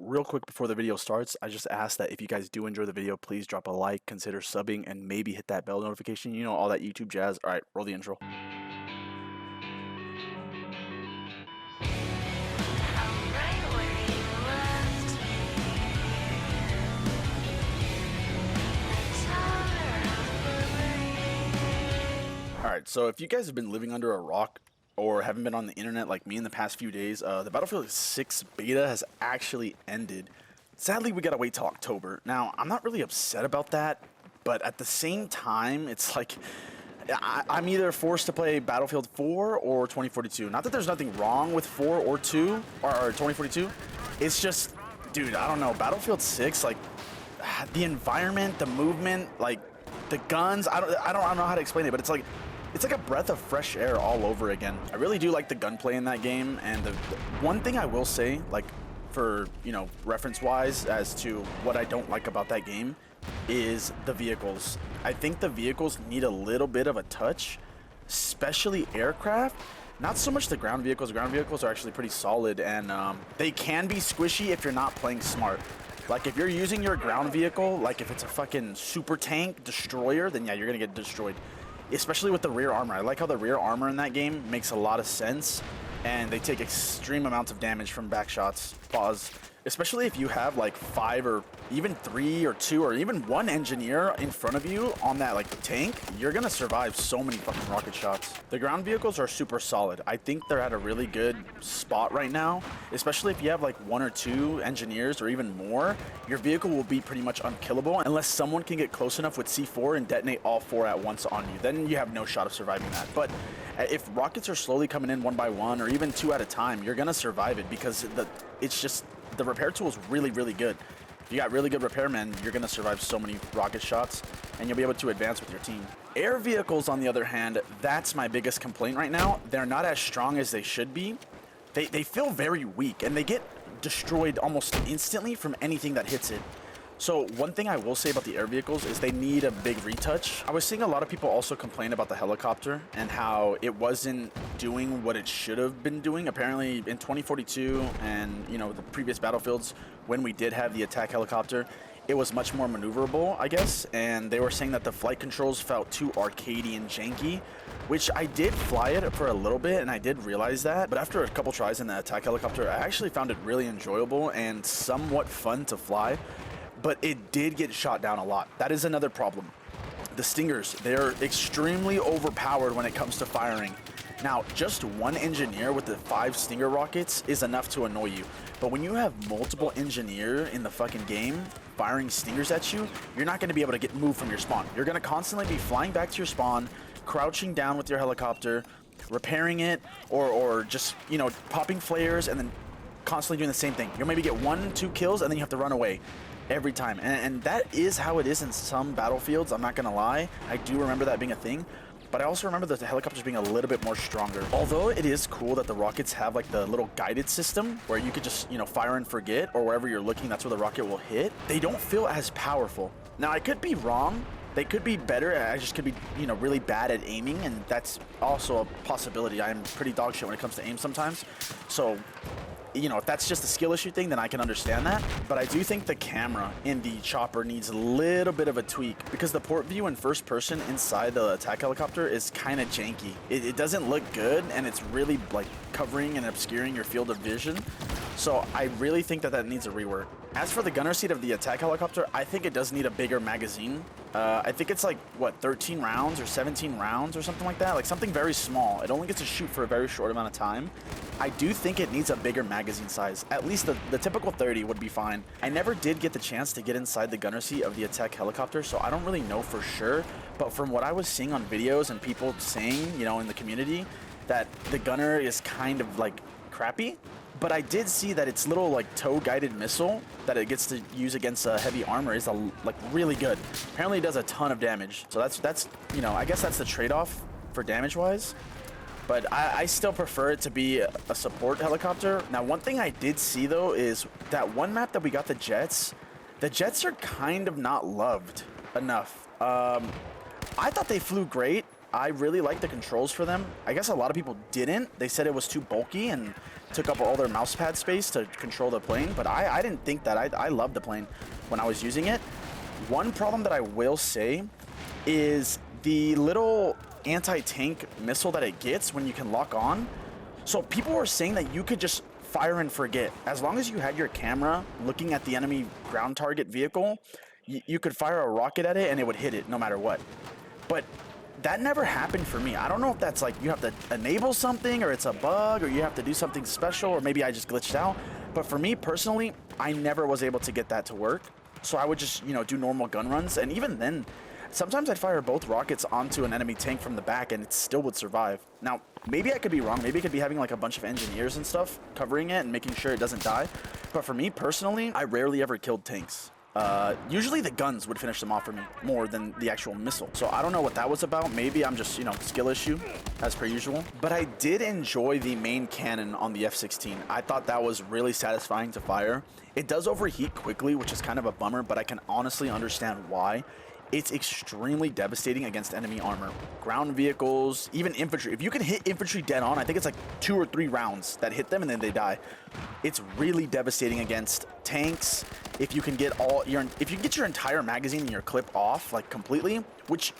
real quick before the video starts, I just ask that if you guys do enjoy the video, please drop a like, consider subbing, and maybe hit that bell notification. You know, all that YouTube jazz. All right, roll the intro. Alright, so if you guys have been living under a rock or haven't been on the internet like me in the past few days, the Battlefield 6 beta has actually ended. Sadly, we gotta wait till October. Now, I'm not really upset about that, but at the same time, it's like I'm either forced to play Battlefield 4 or 2042. Not that there's nothing wrong with 4 or 2 or 2042. It's just, dude, I don't know. Battlefield 6, like the environment, the movement, like the guns. I don't know how to explain it, but it's like a breath of fresh air all over again. I really do like the gunplay in that game, and the one thing I will say, like for, you know, reference-wise as to what I don't like about that game is the vehicles. I think the vehicles need a little bit of a touch, especially aircraft. Not so much the ground vehicles. The ground vehicles are actually pretty solid, and they can be squishy if you're not playing smart. Like, if you're using your ground vehicle, like if it's a fucking super tank destroyer, then yeah, you're gonna get destroyed. Especially with the rear armor. I like how the rear armor in that game makes a lot of sense, and they take extreme amounts of damage from back shots. Pause. Especially if you have like 5 or even 3 or 2 or even 1 engineer in front of you on that like tank, you're gonna survive so many fucking rocket shots. The ground vehicles are super solid. I think they're at a really good spot right now, especially if you have like 1 or 2 engineers or even more. Your vehicle will be pretty much unkillable unless someone can get close enough with C4 and detonate all 4 at once on you. Then you have no shot of surviving that. But if rockets are slowly coming in 1 by 1 or even 2 at a time, you're gonna survive it because it's just the repair tool is really, really good. If you got really good repairmen, you're going to survive so many rocket shots, and you'll be able to advance with your team. Air vehicles, on the other hand, that's my biggest complaint right now. They're not as strong as they should be. They feel very weak, and they get destroyed almost instantly from anything that hits it. So one thing I will say about the air vehicles is they need a big retouch. I was seeing a lot of people also complain about the helicopter and how it wasn't doing what it should have been doing. Apparently in 2042 and, you know, the previous Battlefields, when we did have the attack helicopter, it was much more maneuverable, I guess, and they were saying that the flight controls felt too arcadey and janky, which I did fly it for a little bit, and I did realize that, but after a couple tries in the attack helicopter, I actually found it really enjoyable and somewhat fun to fly. But it did get shot down a lot. That is another problem. The Stingers, they're extremely overpowered when it comes to firing. Now, just 1 engineer with the 5 Stinger rockets is enough to annoy you. But when you have multiple engineer in the fucking game firing Stingers at you, you're not going to be able to get moved from your spawn. You're going to constantly be flying back to your spawn, crouching down with your helicopter, repairing it, or just, you know, popping flares and then constantly doing the same thing. You'll maybe get 1, 2 kills and then you have to run away. Every time, and that is how it is in some battlefields. I'm not gonna lie, I do remember that being a thing, but I also remember the helicopters being a little bit more stronger. Although it is cool that the rockets have like the little guided system where you could just, you know, fire and forget, or wherever you're looking, that's where the rocket will hit. They don't feel as powerful. Now, I could be wrong. They could be better. I just could be, you know, really bad at aiming, and that's also a possibility. I'm pretty dog shit when it comes to aim sometimes. So, you know, if that's just a skill issue thing, then I can understand that. But I do think the camera in the chopper needs a little bit of a tweak because the port view in first person inside the attack helicopter is kind of janky. It doesn't look good, and it's really like covering and obscuring your field of vision. So I really think that needs a rework. As for the gunner seat of the attack helicopter, I think it does need a bigger magazine. I think it's like, what, 13 rounds or 17 rounds or something like that? Like something very small. It only gets to shoot for a very short amount of time. I do think it needs a bigger magazine size. At least the typical 30 would be fine. I never did get the chance to get inside the gunner seat of the attack helicopter, so I don't really know for sure. But from what I was seeing on videos and people saying, you know, in the community, that the gunner is kind of like crappy. But I did see that its little like tow-guided missile that it gets to use against heavy armor is like really good. Apparently it does a ton of damage. So that's you know, I guess that's the trade-off for damage-wise. But I still prefer it to be a support helicopter. Now, one thing I did see, though, is that one map that we got the Jets are kind of not loved enough. I thought they flew great. I really like the controls for them. I guess a lot of people didn't. They said it was too bulky and took up all their mouse pad space to control the plane, but I didn't think that. I loved the plane when I was using it. One problem that I will say is the little anti-tank missile that it gets when you can lock on. So people were saying that you could just fire and forget. As long as you had your camera looking at the enemy ground target vehicle, you could fire a rocket at it and it would hit it no matter what. But that never happened for me. I don't know if that's like you have to enable something or it's a bug or you have to do something special or maybe I just glitched out. But for me personally, I never was able to get that to work. So I would just, you know, do normal gun runs. And even then, sometimes I'd fire both rockets onto an enemy tank from the back and it still would survive. Now, maybe I could be wrong. Maybe it could be having like a bunch of engineers and stuff covering it and making sure it doesn't die. But for me personally, I rarely ever killed tanks. Usually the guns would finish them off for me more than the actual missile. So I don't know what that was about. Maybe I'm just, you know, skill issue as per usual. But I did enjoy the main cannon on the F-16. I thought that was really satisfying to fire. It does overheat quickly, which is kind of a bummer, but I can honestly understand why. It's extremely devastating against enemy armor, ground vehicles, even infantry. If you can hit infantry dead on, I think it's like 2 or 3 rounds that hit them and then they die. It's really devastating against tanks. If you can get your entire magazine and your clip off like completely, which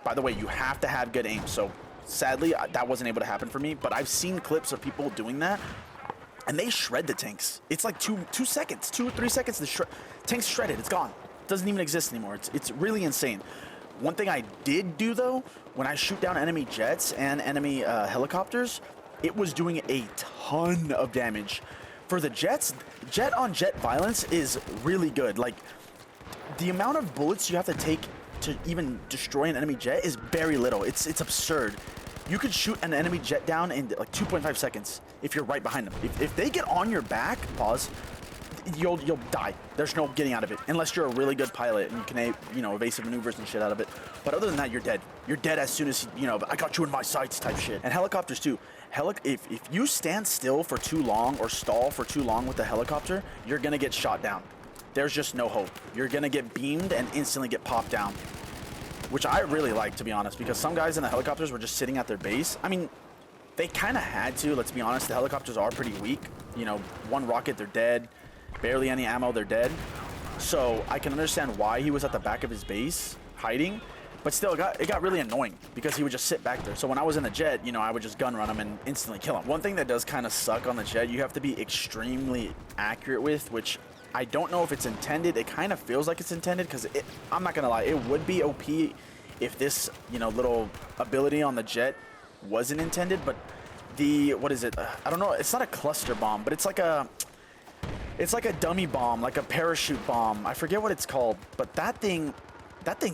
by the way, you have to have good aim. So sadly, that wasn't able to happen for me, but I've seen clips of people doing that and they shred the tanks. It's like 2 seconds, 2 or 3 seconds, the tank's shredded, it's gone. Doesn't even exist anymore. It's really insane. One thing I did do though, when I shoot down enemy jets and enemy helicopters, it was doing a ton of damage. For the jets, jet on jet violence is really good. Like the amount of bullets you have to take to even destroy an enemy jet is very little. It's absurd. You could shoot an enemy jet down in like 2.5 seconds if you're right behind them. If they get on your back, pause, you'll die. There's no getting out of it unless you're a really good pilot and you can, you know, evasive maneuvers and shit out of it. But other than that, you're dead. You're dead as soon as, you know, I got you in my sights type shit. And helicopters too. If you stand still for too long or stall for too long with the helicopter, you're gonna get shot down. There's just no hope. You're gonna get beamed and instantly get popped down, which I really like, to be honest, because some guys in the helicopters were just sitting at their base. I mean, they kind of had to, let's be honest. The helicopters are pretty weak. You know, one rocket, they're dead. Barely any ammo, they're dead. So I can understand why he was at the back of his base hiding, but still it got really annoying because he would just sit back there. So when I was in the jet, you know, I would just gun run him and instantly kill him. One thing that does kind of suck on the jet, you have to be extremely accurate with, which I don't know if it's intended. It kind of feels like it's intended because I'm not gonna lie, it would be OP if this, you know, little ability on the jet wasn't intended. But what is it? I don't know. It's not a cluster bomb, but it's like a dummy bomb, like a parachute bomb. I forget what it's called, but that thing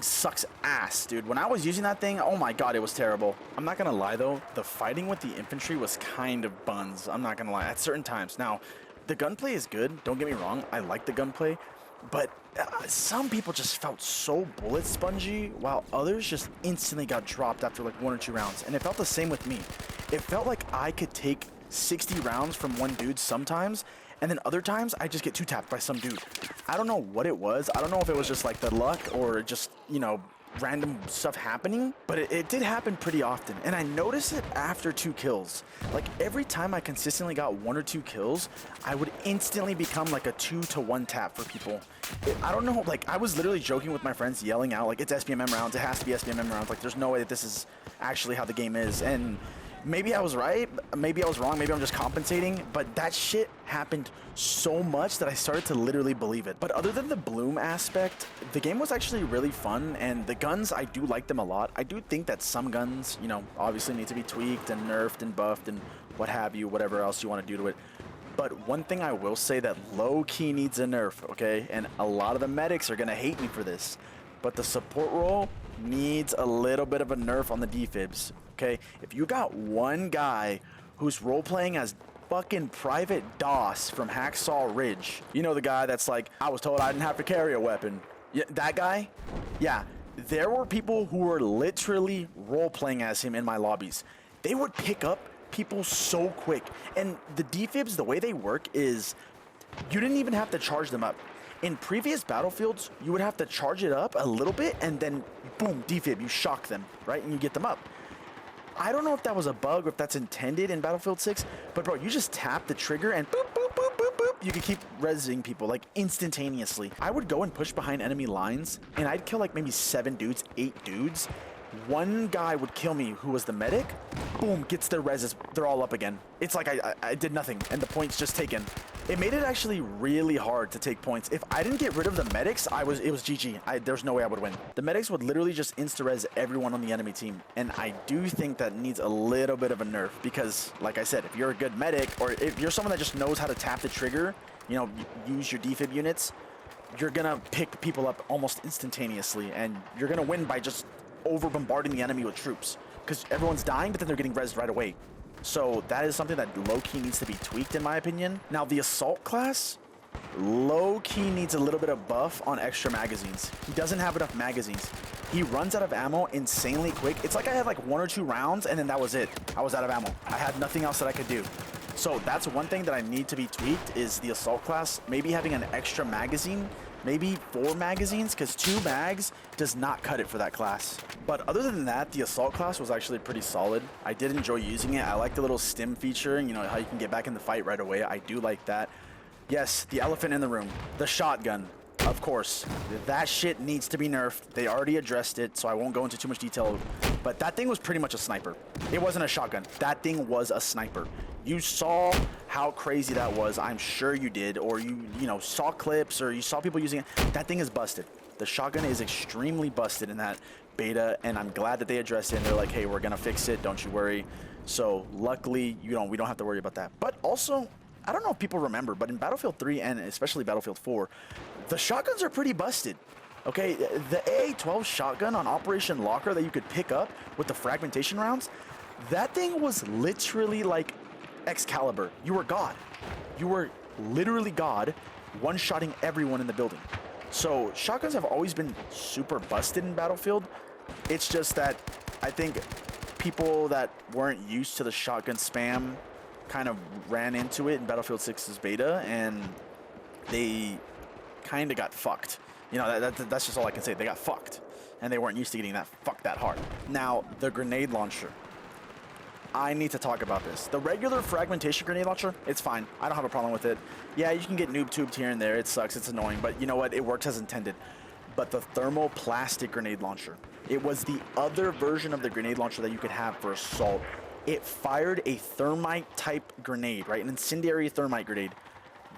sucks ass, dude. When I was using that thing, oh my god, it was terrible. I'm not gonna lie though, the fighting with the infantry was kind of buns. I'm not gonna lie, at certain times. Now, the gunplay is good, don't get me wrong, I like the gunplay, but some people just felt so bullet spongy, while others just instantly got dropped after like 1 or 2 rounds. And it felt the same with me. It felt like I could take 60 rounds from one dude sometimes, and then other times I just get 2-tapped by some dude. I don't know what it was. I don't know if it was just like the luck or just, you know, random stuff happening, but it did happen pretty often. And I noticed it after 2 kills. Like every time I consistently got 1 or 2 kills, I would instantly become like a 2 to 1 tap for people. I don't know, like I was literally joking with my friends, yelling out like, it's SBMM rounds, it has to be SBMM rounds. Like there's no way that this is actually how the game is. And maybe I was right, maybe I was wrong, maybe I'm just compensating, but that shit happened so much that I started to literally believe it. But other than the bloom aspect, the game was actually really fun, and the guns, I do like them a lot. I do think that some guns, you know, obviously need to be tweaked and nerfed and buffed and what have you, whatever else you want to do to it. But one thing I will say that low-key needs a nerf, okay? And a lot of the medics are going to hate me for this, but the support role needs a little bit of a nerf on the defibs. Okay, if you got one guy who's role-playing as fucking Private Doss from Hacksaw Ridge, you know, the guy that's like, I was told I didn't have to carry a weapon. Yeah, that guy? Yeah, there were people who were literally role-playing as him in my lobbies. They would pick up people so quick. And the defibs, the way they work is you didn't even have to charge them up. In previous battlefields, you would have to charge it up a little bit and then boom, defib, you shock them, right? And you get them up. I don't know if that was a bug or if that's intended in Battlefield 6, but bro, you just tap the trigger and boop, boop, boop, boop, boop. You can keep rezzing people like instantaneously. I would go and push behind enemy lines and I'd kill like maybe 7 dudes, 8 dudes. One guy would kill me who was the medic. Boom, gets their reses. They're all up again. It's like I did nothing and the point's just taken. It made it actually really hard to take points. If I didn't get rid of the medics, it was GG. There's no way I would win. The medics would literally just insta-res everyone on the enemy team. And I do think that needs a little bit of a nerf because, like I said, if you're a good medic or if you're someone that just knows how to tap the trigger, you know, use your defib units, you're gonna pick people up almost instantaneously and you're gonna win by just over bombarding the enemy with troops because everyone's dying, but then they're getting rezzed right away. So that is something that low-key needs to be tweaked in my opinion. Now the assault class, low-key needs a little bit of buff on extra magazines. He doesn't have enough magazines. He runs out of ammo insanely quick. It's like I had like 1 or 2 rounds and then that was it. I was out of ammo. I had nothing else that I could do. So that's one thing that I need to be tweaked is the assault class, maybe having an extra magazine, maybe 4 magazines, because 2 mags does not cut it for that class. But other than that, the assault class was actually pretty solid. I did enjoy using it. I like the little stim feature, you know, how you can get back in the fight right away. I do like that. Yes, the elephant in the room, the shotgun. Of course, that shit needs to be nerfed. They already addressed it, so I won't go into too much detail. But that thing was pretty much a sniper. It wasn't a shotgun. That thing was a sniper. You saw how crazy that was. I'm sure you did, or you know, saw clips, or you saw people using it. That thing is busted. The shotgun is extremely busted in that beta, and I'm glad that they addressed it. And they're like, hey, we're gonna fix it. Don't you worry. So luckily, we don't have to worry about that. But also, I don't know if people remember, but in Battlefield 3 and especially Battlefield 4, the shotguns are pretty busted. Okay, the AA-12 shotgun on Operation Locker that you could pick up with the fragmentation rounds, that thing was literally like Excalibur. You were God. You were literally God, one-shotting everyone in the building. So shotguns have always been super busted in Battlefield. It's just that I think people that weren't used to the shotgun spam kind of ran into it in Battlefield 6's beta, and they kind of got fucked. You know, that's just all I can say. They got fucked, and they weren't used to getting that fucked that hard. Now, the grenade launcher. I need to talk about this. The regular fragmentation grenade launcher, it's fine. I don't have a problem with it. Yeah, you can get noob tubed here and there. It sucks. It's annoying, but you know what? It works as intended. But the thermoplastic grenade launcher, it was the other version of the grenade launcher that you could have for assault. It fired a thermite type grenade, right? An incendiary thermite grenade.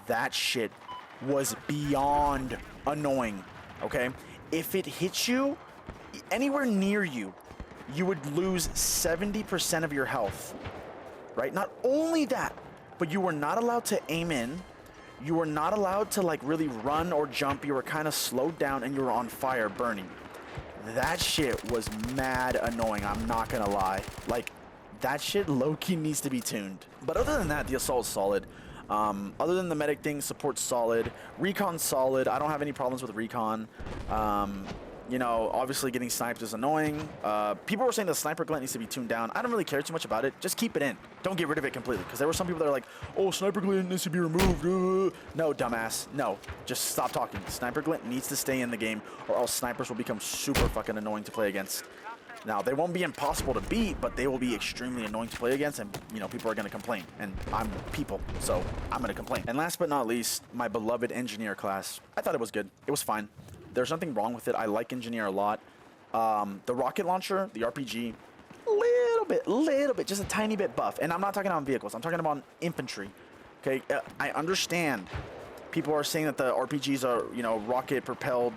That shit was beyond annoying, okay? If it hits you anywhere near you, you would lose 70% of your health, right? Not only that, but you were not allowed to aim in. You were not allowed to like really run or jump. You were kind of slowed down and you were on fire burning. That shit was mad annoying, I'm not gonna lie. Like, that shit low-key needs to be tuned. But other than that, the assault's solid. Other than the medic thing, support's solid. Recon's solid. I don't have any problems with recon. You know, obviously getting sniped is annoying. People were saying the sniper glint needs to be tuned down. I don't really care too much about it. Just keep it in. Don't get rid of it completely. Because there were some people that are like, oh, sniper glint needs to be removed. No, dumbass. No. Just stop talking. Sniper glint needs to stay in the game, or else snipers will become super fucking annoying to play against. Now, they won't be impossible to beat, but they will be extremely annoying to play against, and, you know, people are going to complain. And I'm people, so I'm going to complain. And last but not least, my beloved engineer class. I thought it was good. It was fine. There's nothing wrong with it. I like engineer a lot. The rocket launcher, the RPG, little bit, just a tiny bit buff. And I'm not talking about vehicles. I'm talking about infantry. Okay, I understand. People are saying that the RPGs are, you know, rocket-propelled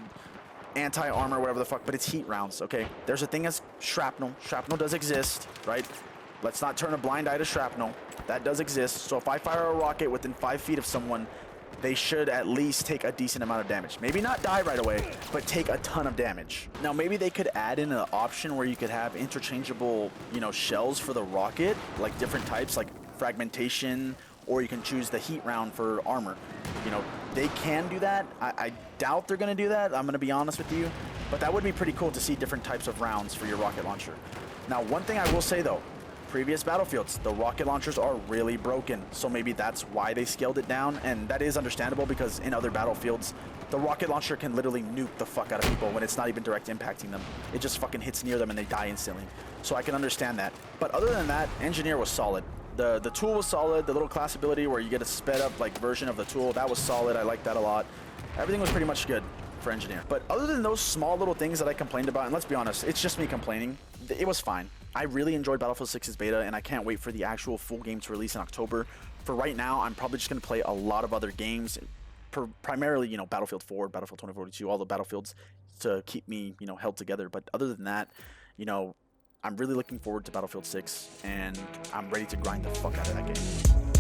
anti-armor, whatever the fuck, but it's heat rounds, okay? There's a thing as shrapnel. Shrapnel does exist, right? Let's not turn a blind eye to shrapnel. That does exist. So if I fire a rocket within 5 feet of someone, they should at least take a decent amount of damage. Maybe not die right away, but take a ton of damage. Now, maybe they could add in an option where you could have interchangeable, you know, shells for the rocket, like different types, like fragmentation, or you can choose the heat round for armor. You know, they can do that. I doubt they're going to do that. I'm going to be honest with you. But that would be pretty cool to see different types of rounds for your rocket launcher. Now, one thing I will say, though, previous Battlefields, the rocket launchers are really broken. So maybe that's why they scaled it down. And that is understandable because in other Battlefields, The rocket launcher can literally nuke the fuck out of people when it's not even direct impacting them. It just fucking hits near them and they die instantly. So I can understand that. But other than that, Engineer was solid. The tool was solid. The little class ability where you get a sped up like version of the tool, that was solid. I liked that a lot. Everything was pretty much good for Engineer. But other than those small little things that I complained about, and let's be honest, it's just me complaining, it was fine. I really enjoyed Battlefield 6's beta, and I can't wait for the actual full game to release in October. For right now, I'm probably just going to play a lot of other games, primarily, you know, Battlefield 4, Battlefield 2042, all the Battlefields to keep me, you know, held together. But other than that, you know, I'm really looking forward to Battlefield 6, and I'm ready to grind the fuck out of that game.